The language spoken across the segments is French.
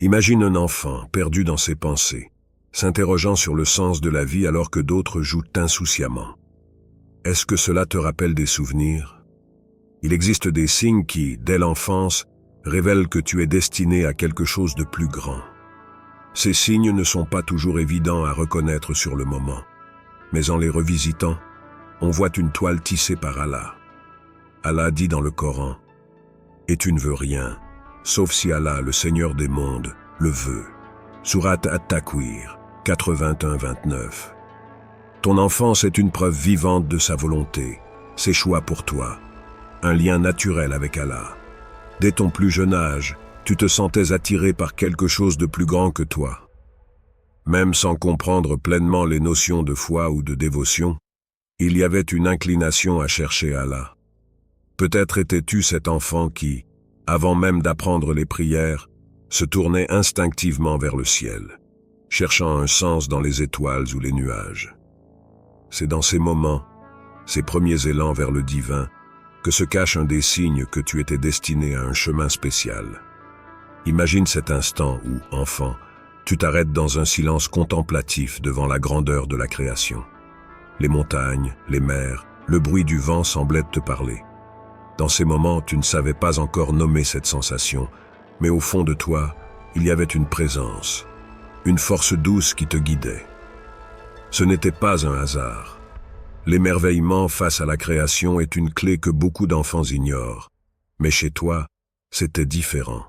Imagine un enfant perdu dans ses pensées, s'interrogeant sur le sens de la vie alors que d'autres jouent insouciamment. Est-ce que cela te rappelle des souvenirs? Il existe des signes qui, dès l'enfance, révèlent que tu es destiné à quelque chose de plus grand. Ces signes ne sont pas toujours évidents à reconnaître sur le moment, mais en les revisitant, on voit une toile tissée par Allah. Allah dit dans le Coran, « Et tu ne veux rien, sauf si Allah, le Seigneur des mondes, le veut. » Sourate At-Takwir, 81-29. Ton enfance est une preuve vivante de sa volonté, ses choix pour toi, un lien naturel avec Allah. Dès ton plus jeune âge, tu te sentais attiré par quelque chose de plus grand que toi. Même sans comprendre pleinement les notions de foi ou de dévotion, il y avait une inclination à chercher Allah. Peut-être étais-tu cet enfant qui, avant même d'apprendre les prières, se tournait instinctivement vers le ciel, cherchant un sens dans les étoiles ou les nuages. C'est dans ces moments, ces premiers élans vers le divin, que se cache un des signes que tu étais destiné à un chemin spécial. Imagine cet instant où, enfant, tu t'arrêtes dans un silence contemplatif devant la grandeur de la création. Les montagnes, les mers, le bruit du vent semblaient te parler. Dans ces moments, tu ne savais pas encore nommer cette sensation, mais au fond de toi, il y avait une présence, une force douce qui te guidait. Ce n'était pas un hasard. L'émerveillement face à la création est une clé que beaucoup d'enfants ignorent. Mais chez toi, c'était différent.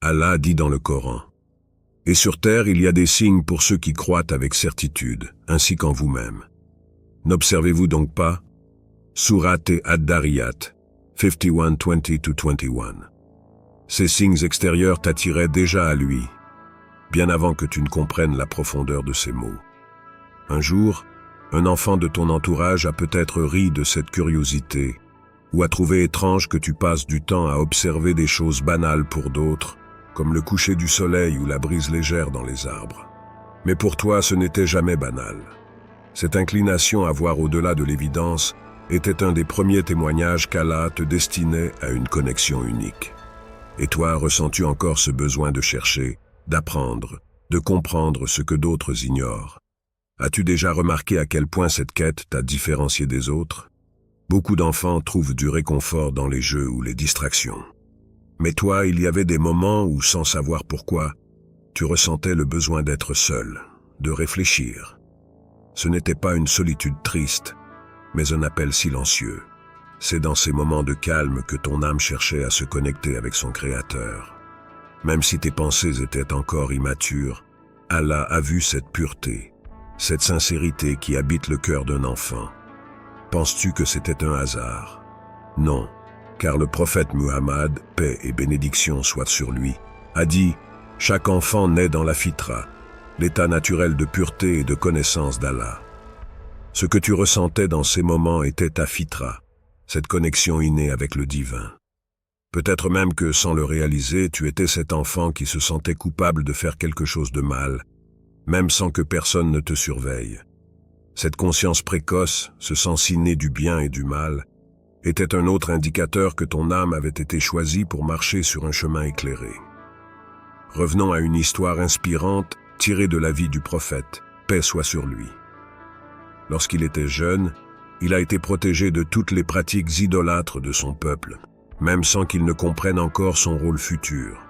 Allah dit dans le Coran, « Et sur terre, il y a des signes pour ceux qui croient avec certitude, ainsi qu'en vous-même. N'observez-vous donc pas? » Sourate Ad-Dariyat, 51-20-21. Ces signes extérieurs t'attiraient déjà à lui, bien avant que tu ne comprennes la profondeur de ces mots. Un jour, un enfant de ton entourage a peut-être ri de cette curiosité, ou a trouvé étrange que tu passes du temps à observer des choses banales pour d'autres, comme le coucher du soleil ou la brise légère dans les arbres. Mais pour toi, ce n'était jamais banal. Cette inclination à voir au-delà de l'évidence était un des premiers témoignages qu'Allah te destinait à une connexion unique. Et toi, ressens-tu encore ce besoin de chercher, d'apprendre, de comprendre ce que d'autres ignorent? As-tu déjà remarqué à quel point cette quête t'a différencié des autres? Beaucoup d'enfants trouvent du réconfort dans les jeux ou les distractions. Mais toi, il y avait des moments où, sans savoir pourquoi, tu ressentais le besoin d'être seul, de réfléchir. Ce n'était pas une solitude triste, mais un appel silencieux. C'est dans ces moments de calme que ton âme cherchait à se connecter avec son Créateur. Même si tes pensées étaient encore immatures, Allah a vu cette pureté, cette sincérité qui habite le cœur d'un enfant. Penses-tu que c'était un hasard? Non, car le prophète Muhammad, paix et bénédiction soient sur lui, a dit « Chaque enfant naît dans la fitra, l'état naturel de pureté et de connaissance d'Allah. » Ce que tu ressentais dans ces moments était ta fitra, cette connexion innée avec le divin. Peut-être même que, sans le réaliser, tu étais cet enfant qui se sentait coupable de faire quelque chose de mal, même sans que personne ne te surveille. Cette conscience précoce, ce sens inné du bien et du mal, était un autre indicateur que ton âme avait été choisie pour marcher sur un chemin éclairé. Revenons à une histoire inspirante tirée de la vie du prophète, paix soit sur lui. Lorsqu'il était jeune, il a été protégé de toutes les pratiques idolâtres de son peuple, même sans qu'il ne comprenne encore son rôle futur.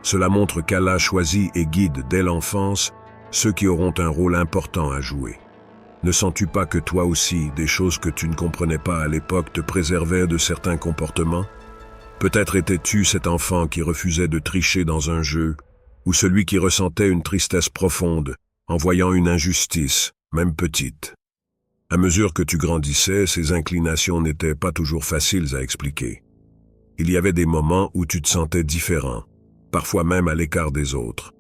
Cela montre qu'Allah choisit et guide dès l'enfance ceux qui auront un rôle important à jouer. Ne sens-tu pas que toi aussi, des choses que tu ne comprenais pas à l'époque te préservaient de certains comportements? Peut-être étais-tu cet enfant qui refusait de tricher dans un jeu, ou celui qui ressentait une tristesse profonde en voyant une injustice, même petite. À mesure que tu grandissais, ces inclinations n'étaient pas toujours faciles à expliquer. Il y avait des moments où tu te sentais différent, parfois même à l'écart des autres.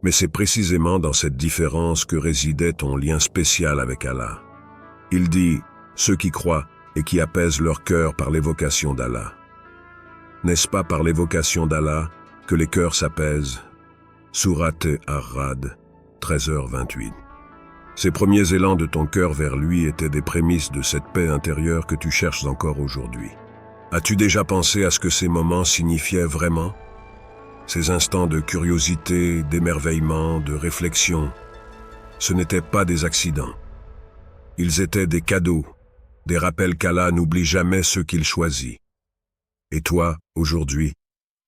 Mais c'est précisément dans cette différence que résidait ton lien spécial avec Allah. Il dit « Ceux qui croient et qui apaisent leur cœur par l'évocation d'Allah. » N'est-ce pas par l'évocation d'Allah que les cœurs s'apaisent? Sourate Ar-Ra'd, 13h28. Ces premiers élans de ton cœur vers lui étaient des prémices de cette paix intérieure que tu cherches encore aujourd'hui. As-tu déjà pensé à ce que ces moments signifiaient vraiment? Ces instants de curiosité, d'émerveillement, de réflexion, ce n'étaient pas des accidents. Ils étaient des cadeaux, des rappels qu'Allah n'oublie jamais ceux qu'il choisit. Et toi, aujourd'hui,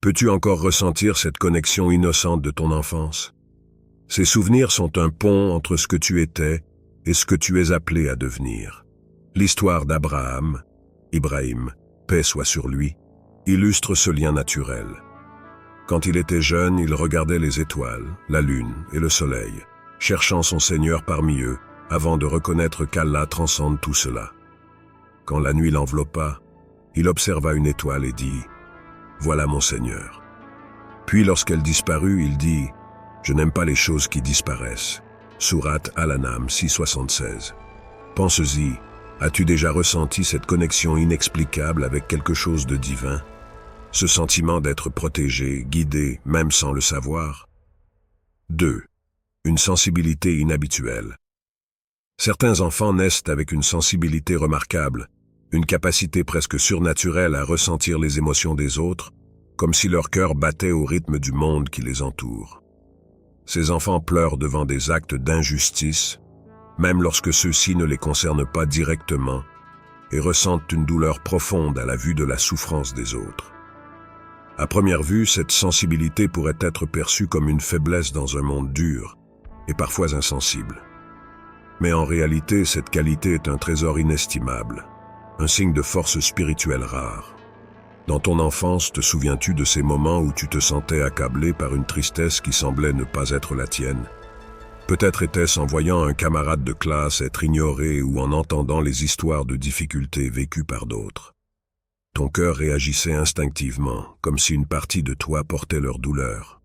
peux-tu encore ressentir cette connexion innocente de ton enfance? Ces souvenirs sont un pont entre ce que tu étais et ce que tu es appelé à devenir. L'histoire d'Abraham, Ibrahim, paix soit sur lui, illustre ce lien naturel. Quand il était jeune, il regardait les étoiles, la lune et le soleil, cherchant son Seigneur parmi eux, avant de reconnaître qu'Allah transcende tout cela. Quand la nuit l'enveloppa, il observa une étoile et dit « Voilà mon Seigneur ». Puis lorsqu'elle disparut, il dit « Je n'aime pas les choses qui disparaissent ». Sourate Al-An'am 6,76. Pense-y, as-tu déjà ressenti cette connexion inexplicable avec quelque chose de divin? Ce sentiment d'être protégé, guidé, même sans le savoir? 2. Une sensibilité inhabituelle. Certains enfants naissent avec une sensibilité remarquable, une capacité presque surnaturelle à ressentir les émotions des autres, comme si leur cœur battait au rythme du monde qui les entoure. Ces enfants pleurent devant des actes d'injustice, même lorsque ceux-ci ne les concernent pas directement, et ressentent une douleur profonde à la vue de la souffrance des autres. À première vue, cette sensibilité pourrait être perçue comme une faiblesse dans un monde dur, et parfois insensible. Mais en réalité, cette qualité est un trésor inestimable, un signe de force spirituelle rare. Dans ton enfance, te souviens-tu de ces moments où tu te sentais accablé par une tristesse qui semblait ne pas être la tienne? Peut-être était-ce en voyant un camarade de classe être ignoré ou en entendant les histoires de difficultés vécues par d'autres. Ton cœur réagissait instinctivement, comme si une partie de toi portait leur douleur.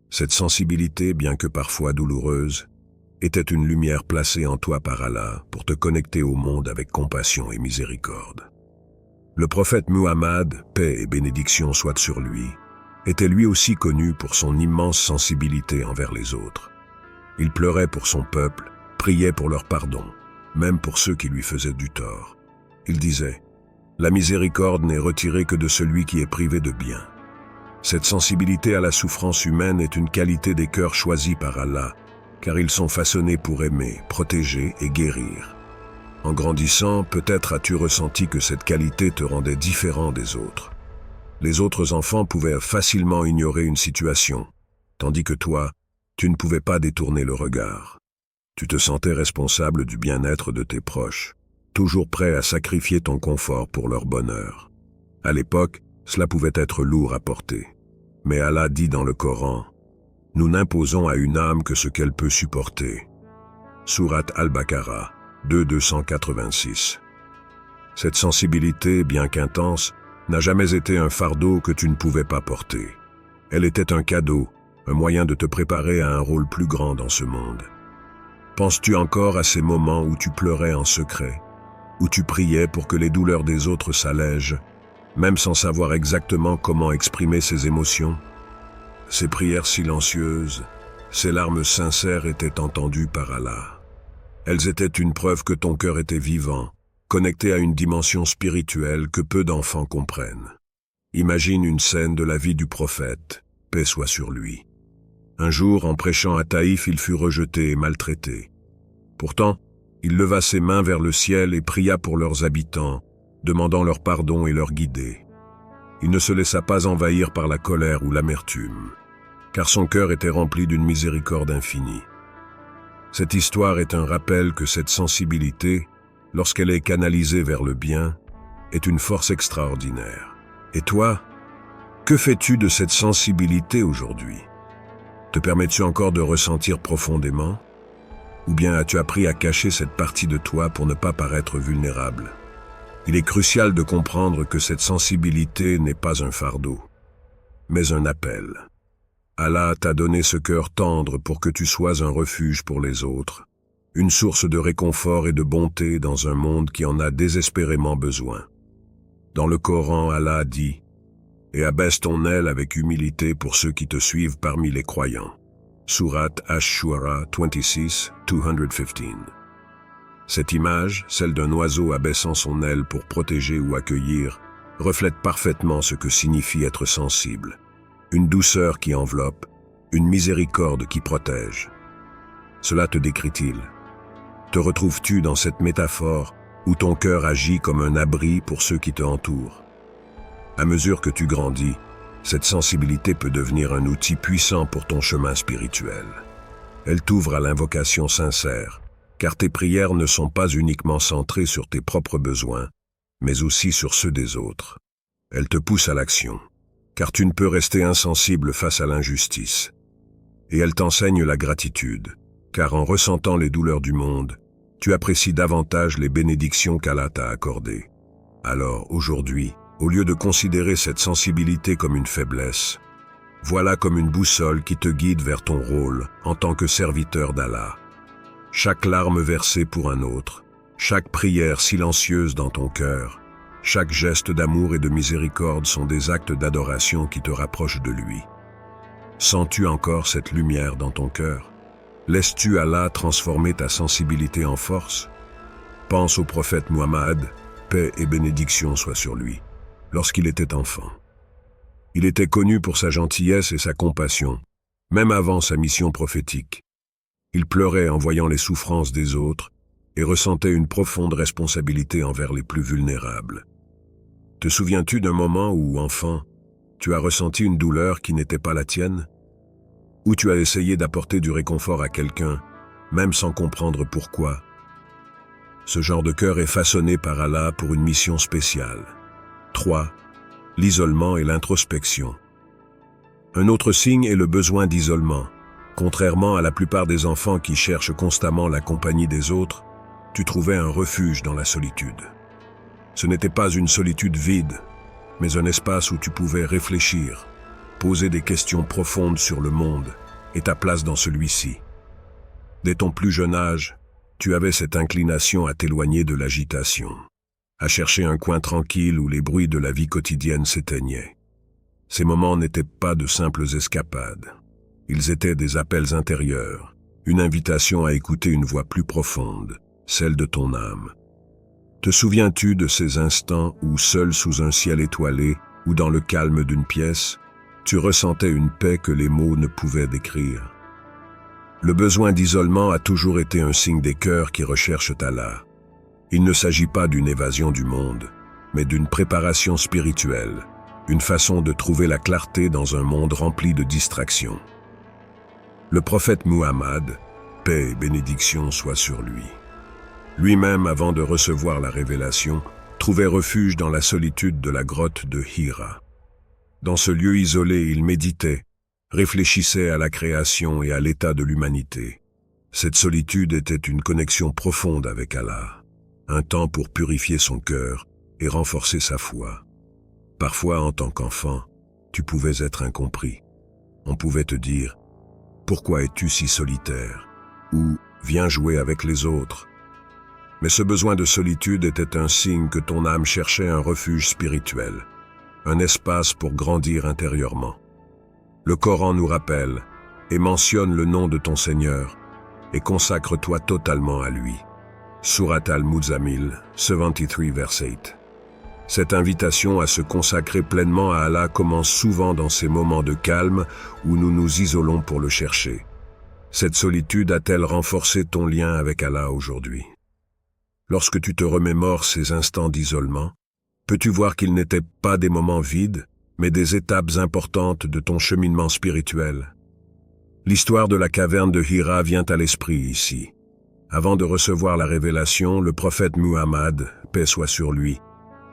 Cette sensibilité, bien que parfois douloureuse, était une lumière placée en toi par Allah pour te connecter au monde avec compassion et miséricorde. Le prophète Muhammad, paix et bénédiction soient sur lui, était lui aussi connu pour son immense sensibilité envers les autres. Il pleurait pour son peuple, priait pour leur pardon, même pour ceux qui lui faisaient du tort. Il disait « La miséricorde n'est retirée que de celui qui est privé de bien ». Cette sensibilité à la souffrance humaine est une qualité des cœurs choisis par Allah, car ils sont façonnés pour aimer, protéger et guérir. En grandissant, peut-être as-tu ressenti que cette qualité te rendait différent des autres. Les autres enfants pouvaient facilement ignorer une situation, tandis que toi, tu ne pouvais pas détourner le regard. Tu te sentais responsable du bien-être de tes proches, toujours prêt à sacrifier ton confort pour leur bonheur. À l'époque, cela pouvait être lourd à porter. Mais Allah dit dans le Coran, « Nous n'imposons à une âme que ce qu'elle peut supporter. » Sourate Al-Baqarah 286. Cette sensibilité, bien qu'intense, n'a jamais été un fardeau que tu ne pouvais pas porter. Elle était un cadeau, un moyen de te préparer à un rôle plus grand dans ce monde. Penses-tu encore à ces moments où tu pleurais en secret, où tu priais pour que les douleurs des autres s'allègent, même sans savoir exactement comment exprimer ces émotions? Ces prières silencieuses, ces larmes sincères étaient entendues par Allah. Elles étaient une preuve que ton cœur était vivant, connecté à une dimension spirituelle que peu d'enfants comprennent. Imagine une scène de la vie du prophète, paix soit sur lui. Un jour, en prêchant à Taïf, il fut rejeté et maltraité. Pourtant, il leva ses mains vers le ciel et pria pour leurs habitants, demandant leur pardon et leur guider. Il ne se laissa pas envahir par la colère ou l'amertume, car son cœur était rempli d'une miséricorde infinie. Cette histoire est un rappel que cette sensibilité, lorsqu'elle est canalisée vers le bien, est une force extraordinaire. Et toi, que fais-tu de cette sensibilité aujourd'hui? Te permets-tu encore de ressentir profondément? Ou bien as-tu appris à cacher cette partie de toi pour ne pas paraître vulnérable? Il est crucial de comprendre que cette sensibilité n'est pas un fardeau, mais un appel. Allah t'a donné ce cœur tendre pour que tu sois un refuge pour les autres, une source de réconfort et de bonté dans un monde qui en a désespérément besoin. Dans le Coran, Allah dit « Et abaisse ton aile avec humilité pour ceux qui te suivent parmi les croyants. » Sourate Ash-Shura 26, 215. Cette image, celle d'un oiseau abaissant son aile pour protéger ou accueillir, reflète parfaitement ce que signifie être sensible. une douceur qui enveloppe, une miséricorde qui protège. Cela te décrit-il? Te retrouves-tu dans cette métaphore où ton cœur agit comme un abri pour ceux qui te entourent? À mesure que tu grandis, cette sensibilité peut devenir un outil puissant pour ton chemin spirituel. Elle t'ouvre à l'invocation sincère, car tes prières ne sont pas uniquement centrées sur tes propres besoins, mais aussi sur ceux des autres. Elle te pousse à l'action, car tu ne peux rester insensible face à l'injustice. Et elle t'enseigne la gratitude, car en ressentant les douleurs du monde, tu apprécies davantage les bénédictions qu'Allah t'a accordées. Alors, aujourd'hui, au lieu de considérer cette sensibilité comme une faiblesse, voilà comme une boussole qui te guide vers ton rôle en tant que serviteur d'Allah. Chaque larme versée pour un autre, chaque prière silencieuse dans ton cœur, chaque geste d'amour et de miséricorde sont des actes d'adoration qui te rapprochent de lui. Sens-tu encore cette lumière dans ton cœur? Laisses-tu Allah transformer ta sensibilité en force? Pense au prophète Muhammad, paix et bénédiction soient sur lui, lorsqu'il était enfant. Il était connu pour sa gentillesse et sa compassion, même avant sa mission prophétique. Il pleurait en voyant les souffrances des autres et ressentait une profonde responsabilité envers les plus vulnérables. Te souviens-tu d'un moment où, enfant, tu as ressenti une douleur qui n'était pas la tienne? Ou tu as essayé d'apporter du réconfort à quelqu'un, même sans comprendre pourquoi? Ce genre de cœur est façonné par Allah pour une mission spéciale. 3. L'isolement et l'introspection. Un autre signe est le besoin d'isolement. Contrairement à la plupart des enfants qui cherchent constamment la compagnie des autres, tu trouvais un refuge dans la solitude. Ce n'était pas une solitude vide, mais un espace où tu pouvais réfléchir, poser des questions profondes sur le monde et ta place dans celui-ci. Dès ton plus jeune âge, tu avais cette inclination à t'éloigner de l'agitation, à chercher un coin tranquille où les bruits de la vie quotidienne s'éteignaient. Ces moments n'étaient pas de simples escapades. Ils étaient des appels intérieurs, une invitation à écouter une voix plus profonde, celle de ton âme. Te souviens-tu de ces instants où, seul sous un ciel étoilé ou dans le calme d'une pièce, tu ressentais une paix que les mots ne pouvaient décrire? Le besoin d'isolement a toujours été un signe des cœurs qui recherchent Allah. Il ne s'agit pas d'une évasion du monde, mais d'une préparation spirituelle, une façon de trouver la clarté dans un monde rempli de distractions. Le prophète Muhammad, paix et bénédiction soient sur lui. Lui-même, avant de recevoir la révélation, trouvait refuge dans la solitude de la grotte de Hira. Dans ce lieu isolé, il méditait, réfléchissait à la création et à l'état de l'humanité. Cette solitude était une connexion profonde avec Allah, un temps pour purifier son cœur et renforcer sa foi. Parfois, en tant qu'enfant, tu pouvais être incompris. On pouvait te dire « Pourquoi es-tu si solitaire ?» ou « Viens jouer avec les autres ». Mais ce besoin de solitude était un signe que ton âme cherchait un refuge spirituel, un espace pour grandir intérieurement. Le Coran nous rappelle et mentionne le nom de ton Seigneur et consacre-toi totalement à lui. Surat al-Muzammil, 73 verset 8. Cette invitation à se consacrer pleinement à Allah commence souvent dans ces moments de calme où nous nous isolons pour le chercher. Cette solitude a-t-elle renforcé ton lien avec Allah aujourd'hui? Lorsque tu te remémores ces instants d'isolement, peux-tu voir qu'ils n'étaient pas des moments vides, mais des étapes importantes de ton cheminement spirituel? L'histoire de la caverne de Hira vient à l'esprit ici. Avant de recevoir la révélation, le prophète Muhammad, paix soit sur lui,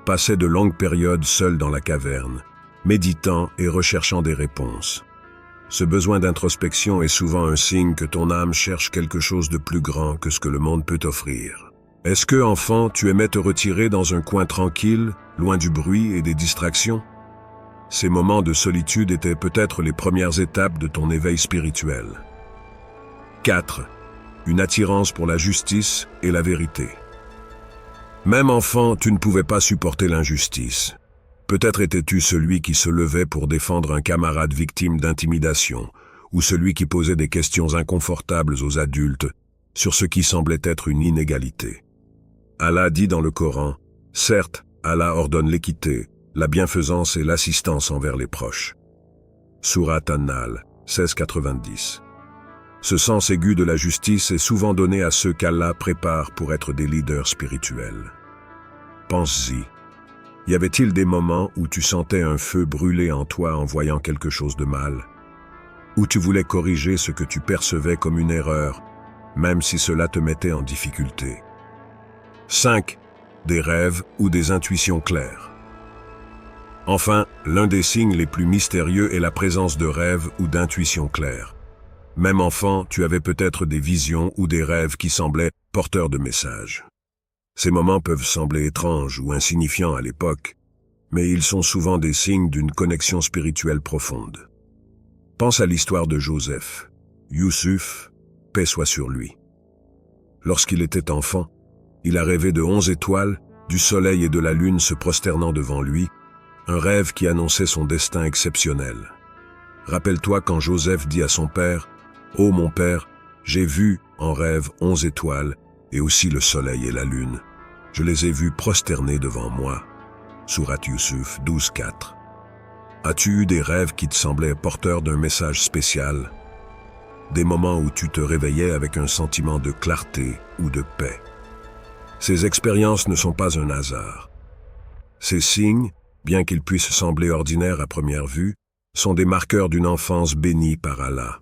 passait de longues périodes seul dans la caverne, méditant et recherchant des réponses. Ce besoin d'introspection est souvent un signe que ton âme cherche quelque chose de plus grand que ce que le monde peut offrir. Est-ce que, enfant, tu aimais te retirer dans un coin tranquille, loin du bruit et des distractions? Ces moments de solitude étaient peut-être les premières étapes de ton éveil spirituel. 4. Une attirance pour la justice et la vérité. Même enfant, tu ne pouvais pas supporter l'injustice. Peut-être étais-tu celui qui se levait pour défendre un camarade victime d'intimidation, ou celui qui posait des questions inconfortables aux adultes sur ce qui semblait être une inégalité. Allah dit dans le Coran, « Certes, Allah ordonne l'équité, la bienfaisance et l'assistance envers les proches. » Surat An-Nahl, 1690. Ce sens aigu de la justice est souvent donné à ceux qu'Allah prépare pour être des leaders spirituels. Pense-y. Y avait-il des moments où tu sentais un feu brûler en toi en voyant quelque chose de mal? Où tu voulais corriger ce que tu percevais comme une erreur, même si cela te mettait en difficulté? 5. Des rêves ou des intuitions claires. Enfin, l'un des signes les plus mystérieux est la présence de rêves ou d'intuitions claires. Même enfant, tu avais peut-être des visions ou des rêves qui semblaient porteurs de messages. Ces moments peuvent sembler étranges ou insignifiants à l'époque, mais ils sont souvent des signes d'une connexion spirituelle profonde. Pense à l'histoire de Joseph. Youssouf, paix soit sur lui. Lorsqu'il était enfant, il a rêvé de 11 étoiles, du soleil et de la lune se prosternant devant lui, un rêve qui annonçait son destin exceptionnel. Rappelle-toi quand Joseph dit à son père « Ô mon père, j'ai vu en rêve 11 étoiles et aussi le soleil et la lune. Je les ai vus prosternés devant moi. » Surat Youssouf 12:4. As-tu eu des rêves qui te semblaient porteurs d'un message spécial? Des moments où tu te réveillais avec un sentiment de clarté ou de paix? Ces expériences ne sont pas un hasard. Ces signes, bien qu'ils puissent sembler ordinaires à première vue, sont des marqueurs d'une enfance bénie par Allah.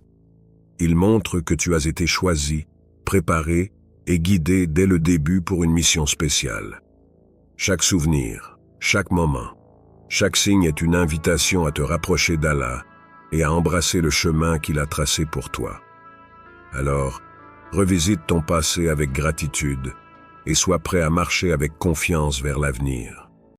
Ils montrent que tu as été choisi, préparé et guidé dès le début pour une mission spéciale. Chaque souvenir, chaque moment, chaque signe est une invitation à te rapprocher d'Allah et à embrasser le chemin qu'il a tracé pour toi. Alors, revisite ton passé avec gratitude et sois prêt à marcher avec confiance vers l'avenir.